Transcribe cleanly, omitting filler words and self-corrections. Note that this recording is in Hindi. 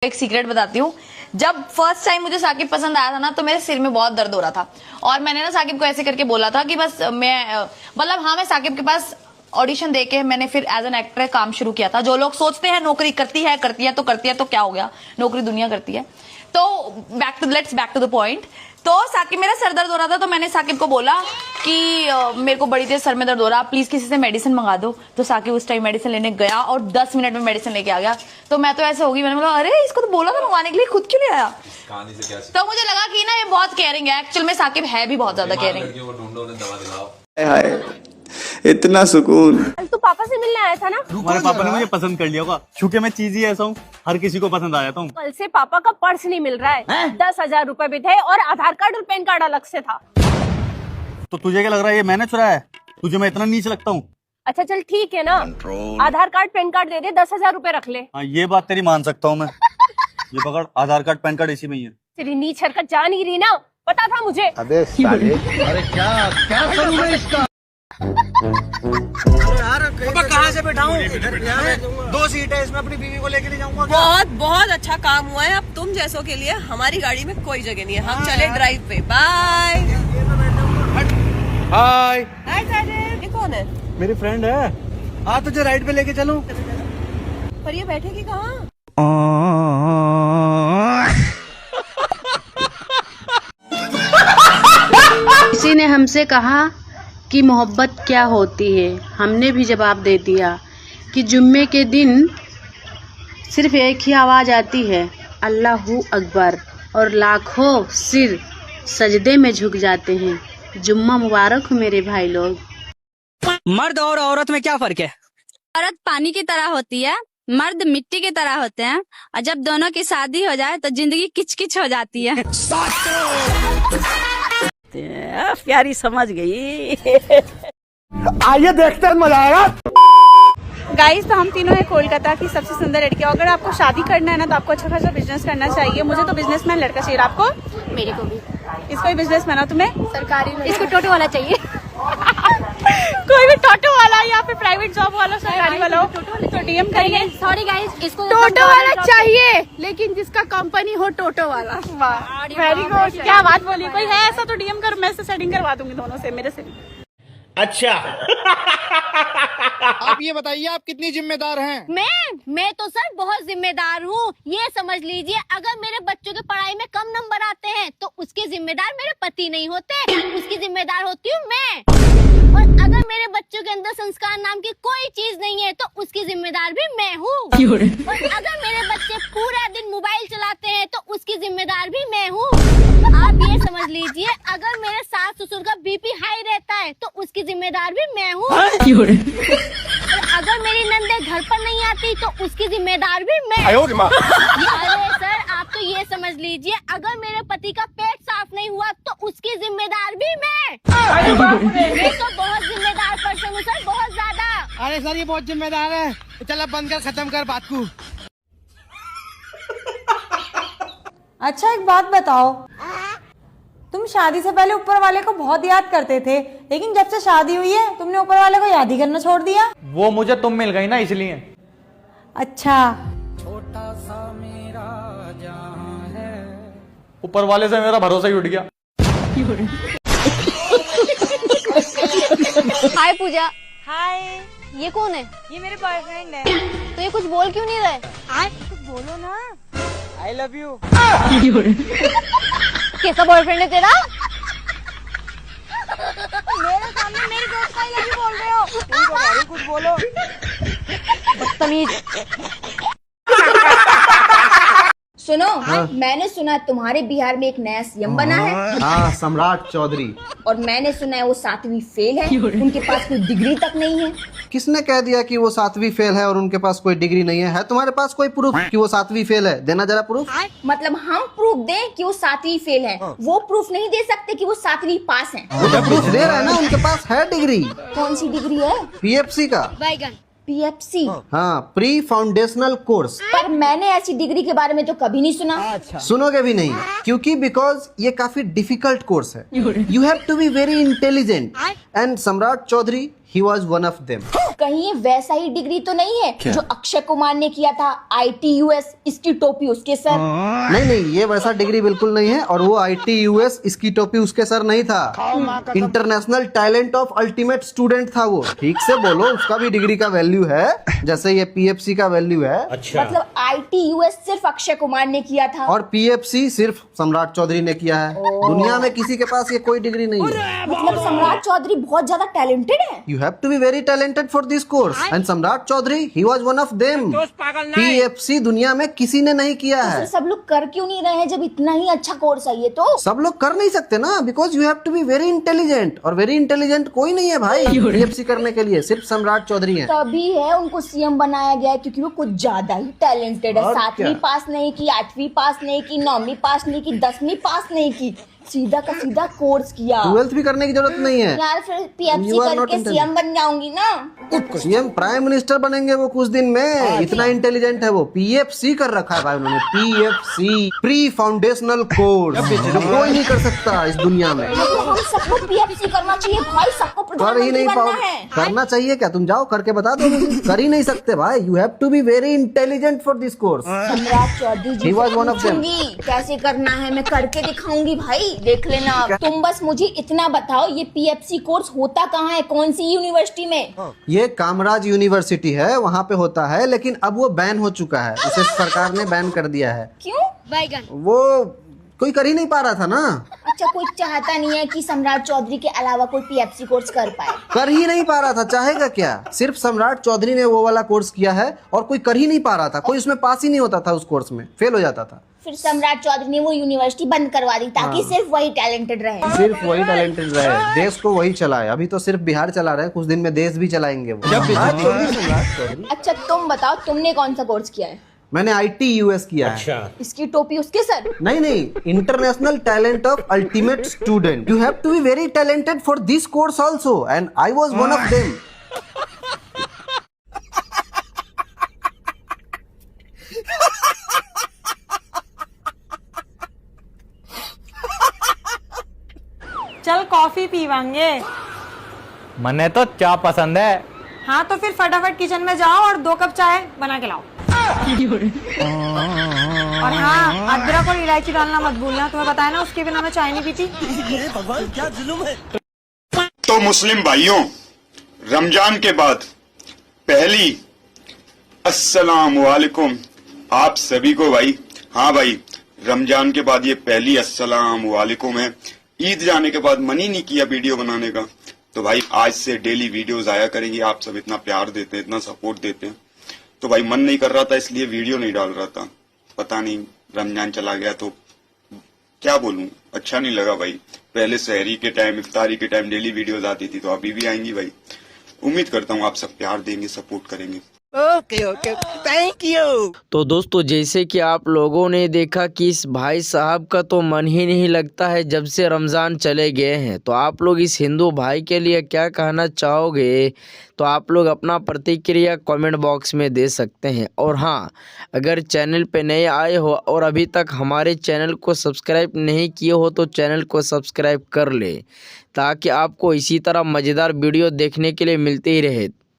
एक सीक्रेट बताती हूँ। जब फर्स्ट टाइम मुझे साकिब पसंद आया था ना, तो मेरे सिर में बहुत दर्द हो रहा था और मैंने ना साकिब को ऐसे करके बोला था कि बस मैं साकिब के पास ऑडिशन देके मैंने फिर एज एन एक्टर काम शुरू किया था। जो लोग सोचते हैं नौकरी करती है तो क्या हो गया, नौकरी दुनिया करती है। तो let's back to the point. तो साकिब मेरा सर दर्द हो रहा था, तो मैंने साकिब को बोला कि मेरे को बड़ी तेज सर में दर्द हो रहा, प्लीज किसी से मेडिसिन मंगा दो। तो साकिब उस टाइम मेडिसिन लेने गया और 10 मिनट में मेडिसिन लेके आ गया। तो मैं तो ऐसे होगी, मैंने बोला अरे इसको तो बोला था मंगवाने के लिए, खुद क्यों नहीं आया। तो मुझे लगा कि ना ये बहुत केयरिंग है। एक्चुअल में साकिब है भी बहुत ज्यादा केयरिंग। इतना सुकून। तू पापा से मिलने आया था ना? तुम्हारे पापा ने मुझे पसंद कर लिया होगा, क्योंकि मैं चीज ही ऐसा हूँ, हर किसी को पसंद आ जाता हूँ। कल से पापा का पर्स नहीं मिल रहा है। 10,000 रुपए भी थे और आधार कार्ड और पैन कार्ड अलग से था। तो तुझे क्या लग रहा है ये मैंने चुराया है? तुझे मैं इतना नीच लगता हूँ? अच्छा चल ठीक है ना, आधार कार्ड पैन कार्ड दे दे, 10,000 रुपए रख ले। हाँ ये बात तेरी मान सकता हूँ मैं। ये पकड़, आधार कार्ड पैन कार्ड इसी में ही है। तेरी नीच हरकत जा नहीं रही ना, पता था मुझे। अबे साले, अरे क्या करूँ मैं इसका? कहाँ से बैठाऊं? 2 सीट है, इसमें अपनी बीवी को लेके नहीं जाऊंगा। बहुत बहुत अच्छा काम हुआ है। अब तुम जैसों के लिए हमारी गाड़ी में कोई जगह नहीं है। हम चले ड्राइव पे। बाय। हाय हाय साजिद, ये कौन है? मेरी फ्रेंड है। हाँ तुझे राइड पे लेके चलूं? पर ये बैठेगी कहाँ? किसी ने हमसे कहा कि मोहब्बत क्या होती है। हमने भी जवाब दे दिया कि जुम्मे के दिन सिर्फ एक ही आवाज़ आती है, अल्लाहू अकबर, और लाखों सिर सजदे में झुक जाते हैं। जुम्मा मुबारक हो मेरे भाई लोग। मर्द और औरत में क्या फर्क है? औरत पानी की तरह होती है, मर्द मिट्टी की तरह होते हैं, और जब दोनों की शादी हो जाए तो जिंदगी किचकिच हो जाती है। प्यारी समझ गई। आइए देखते हैं, मजा आएगा। गाइस, तो हम तीनों हैं कोलकाता की सबसे सुंदर लड़कियां। अगर आपको शादी करना है ना, तो आपको अच्छा खासा बिजनेस करना चाहिए। मुझे तो बिजनेसमैन लड़का चाहिए। आपको? मेरे को भी। इसको भी बिजनेसमैन हो? तुम्हें? सरकारी। इसको टोटो वाला चाहिए। कोई भी टोटो वाला या फिर प्राइवेट जॉब वाला, सरकारी वाला हो तो डीएम करिए। सॉरी गाइस, इसको टोटो वाला चाहिए, लेकिन जिसका कंपनी हो टोटो वाला। वेरी गुड, क्या बात बोली। कोई है ऐसा तो डीएम कर, मैं से सेटिंग करवा दूंगी दोनों से, मेरे से। अच्छा आप ये बताइए, आप कितनी जिम्मेदार हैं? मैं तो सर बहुत जिम्मेदार हूँ। ये समझ लीजिए, अगर मेरे बच्चों के पढ़ाई में कम नंबर आते हैं तो उसके जिम्मेदार मेरे पति नहीं होते, उसकी जिम्मेदार होती हूँ मैं। और अगर मेरे बच्चों के अंदर संस्कार नाम की कोई चीज नहीं है तो उसकी जिम्मेदार भी मैं हूँ। और अगर मेरे बच्चे पूरा दिन मोबाइल चलाते हैं तो उसकी जिम्मेदार भी मैं हूँ। आप ये समझ लीजिए, अगर मेरे सास ससुर का बीपी हाई रहता है तो उसकी जिम्मेदार भी मैं हूँ। और अगर मेरी नंदे घर पर नहीं आती तो उसकी जिम्मेदार भी मैं। अरे सर, आप तो ये समझ लीजिए, अगर मेरे पति का पेट साफ नहीं हुआ तो उसकी जिम्मेदार भी मैं। मैं तो बहुत जिम्मेदार पर्सन हूँ सर, बहुत ज्यादा। अरे सर, ये बहुत जिम्मेदार है। चल अब बंद कर, खत्म कर बात को। अच्छा एक बात बताओ, तुम शादी से पहले ऊपर वाले को बहुत याद करते थे, लेकिन जब से शादी हुई है तुमने ऊपर वाले को याद ही करना छोड़ दिया। वो मुझे तुम मिल गई ना, इसलिए। अच्छा, ऊपर वाले से मेरा भरोसा ही उठ गया। हाय पूजा। हाय, ये कौन है? ये मेरे बॉयफ्रेंड है। तो ये कुछ बोल क्यों नहीं रहे? कुछ बोलो ना। I love you. कैसा बॉयफ्रेंड है तेरा? मेरे सामने मेरी दोस्त का ही बोल रहे हो। कुछ बोलो। बदतमीज। सुनो, मैंने सुना है तुम्हारे बिहार में एक नया सीएम बना है। हाँ, सम्राट चौधरी। और मैंने सुना है वो 7वीं फेल है, उनके पास कोई डिग्री तक नहीं है। किसने कह दिया कि वो 7वीं फेल है और उनके पास कोई डिग्री नहीं है? तुम्हारे पास कोई प्रूफ कि वो 7वीं फेल है? देना जरा प्रूफ। मतलब हम प्रूफ दें कि वो 7वीं फेल है, वो प्रूफ नहीं दे सकते कि वो 7वीं पास है। वो जब पिछले रहे ना, उनके पास है डिग्री। कौन सी डिग्री है? पीएफसी का। बैगन। पीएफसी? हाँ, प्री फाउंडेशनल कोर्स। पर मैंने ऐसी डिग्री के बारे में तो कभी नहीं सुना। सुनोगे भी नहीं, क्योंकि बिकॉज ये काफी डिफिकल्ट कोर्स है। You have to be very intelligent, and Samrat Chaudhary he was one of them. कहीं ये वैसा ही डिग्री तो नहीं है जो अक्षय कुमार ने किया था ITUS, इसकी टोपी उसके सर। नहीं नहीं, ये वैसा डिग्री बिल्कुल नहीं है, और वो ITUS इसकी टोपी उसके सर नहीं था। International talent of ultimate student था वो। ठीक से बोलो, उसका भी डिग्री का वैल्यू है जैसे ये PFC का वैल्यू है। मतलब ITUS सिर्फ अक्षय कुमार ने किया था और PFC सिर्फ सम्राट चौधरी ने किया है। दुनिया में किसी के पास ये कोई डिग्री नहीं है। मतलब सम्राट चौधरी बहुत ज्यादा टैलेंटेड है। You have to be very talented for this course. And सम्राट Chaudhary, he was one of them. PFC दुनिया में किसी ने नहीं किया फिर है। सब लोग कर क्यों नहीं रहे हैं जब इतना ही अच्छा कोर्स है ये तो? सब लोग कर नहीं सकते ना, because you have to be very intelligent, और very intelligent कोई नहीं है भाई PFC करने के लिए, सिर्फ सम्राट चौधरी है। तभी है उनको CM बनाया गया है क्योंकि वो कुछ ज्यादा ही टैलेंटेड है। और 7वीं क्या? पास नहीं की, 8वीं पास नहीं की, 9वीं पास नहीं की, 10वीं पास नहीं की, सीधा का सीधा कोर्स किया। 12th भी करने की जरूरत नहीं है। यार फिर PFC You are not करके intelligent. CM बन जाऊंगी ना। CM प्राइम मिनिस्टर बनेंगे वो कुछ दिन में, इतना इंटेलिजेंट है वो। PFC कर रखा है भाई उन्होंने, PFC, प्री फाउंडेशनल कोर्स, जो कोई नहीं कर सकता इस दुनिया में। तो हम सबको PFC करना चाहिए भाई, सबको कर ही प्रधानमंत्री नहीं बनना पाओ, है। करना चाहिए क्या? तुम जाओ करके बता दो मुझे। कर ही नहीं सकते भाई। You have to be very intelligent for this course. Samrat Chaudhary ji He was से one of them. पूछूंगी कैसे करना है, मैं करके दिखाऊंगी भाई, देख लेना। तुम बस मुझे इतना बताओ, ये PFC कोर्स होता कहाँ है, कौन सी यूनिवर्सिटी में? ये कामराज यूनिवर्सिटी है, वहाँ पे होता है, लेकिन अब वो बैन हो चुका है, उसे सरकार ने बैन कर दिया है। क्यों? बैगन। वो कोई कर ही नहीं पा रहा था ना। अच्छा, कोई चाहता नहीं है कि सम्राट चौधरी के अलावा कोई PFC कोर्स कर पाए? कर ही नहीं पा रहा था, चाहेगा क्या? सिर्फ सम्राट चौधरी ने वो वाला कोर्स किया है, और कोई कर ही नहीं पा रहा था। कोई उसमें पास ही नहीं होता था, उस कोर्स में फेल हो जाता था। फिर सम्राट चौधरी ने वो यूनिवर्सिटी बंद करवा दी ताकि सिर्फ वही टैलेंटेड रहे। सिर्फ वही टैलेंटेड रहे, देश को वही चलाए। अभी तो सिर्फ बिहार चला रहे हैं, कुछ दिन में देश भी चलाएंगे वो। सम्राट चौधरी। अच्छा तुम बताओ, तुमने कौन सा कोर्स किया है? मैंने ITUS किया है। इसकी टोपी उसके सर? नहीं नहीं, international talent of ultimate student. You have to be very talented for this course also, and I was one of them. चल कॉफी पीवांगे। मने तो चाय पसंद है। हाँ तो फिर फटाफट किचन में जाओ और 2 कप चाय बना के लाओ। और हाँ, अदरक और इलायची डालना मत भूलना, तुम्हें बताया ना उसके बिना मैं चाय नहीं पीती। भगवान क्या जुल्म है। तो मुस्लिम भाइयों, रमजान के बाद पहली अस्सलाम वालेकुम आप सभी को भाई। हाँ भाई, रमजान के बाद ये पहली अस्सलाम वालेकुम है। ईद जाने के बाद मन ही नहीं किया वीडियो बनाने का, तो भाई आज से डेली वीडियोस आया करेंगी। आप सब इतना प्यार देते हैं, इतना सपोर्ट देते हैं, तो भाई मन नहीं कर रहा था, इसलिए वीडियो नहीं डाल रहा था। पता नहीं रमजान चला गया तो क्या बोलूं, अच्छा नहीं लगा भाई। पहले सहरी के टाइम, इफ्तारी के टाइम डेली वीडियोस आती थी, तो अभी भी आएंगी भाई। उम्मीद करता हूँ आप सब प्यार देंगे, सपोर्ट करेंगे। Okay okay, thank you. तो दोस्तों, जैसे कि आप लोगों ने देखा कि इस भाई साहब का तो मन ही नहीं लगता है जब से रमज़ान चले गए हैं। तो आप लोग इस हिंदू भाई के लिए क्या कहना चाहोगे, तो आप लोग अपना प्रतिक्रिया कमेंट बॉक्स में दे सकते हैं। और हाँ, अगर चैनल पे नए आए हो और अभी तक हमारे चैनल को सब्सक्राइब नहीं किए हो तो चैनल को सब्सक्राइब कर ले, ताकि आपको इसी तरह मज़ेदार वीडियो देखने के लिए मिलते ही रहे।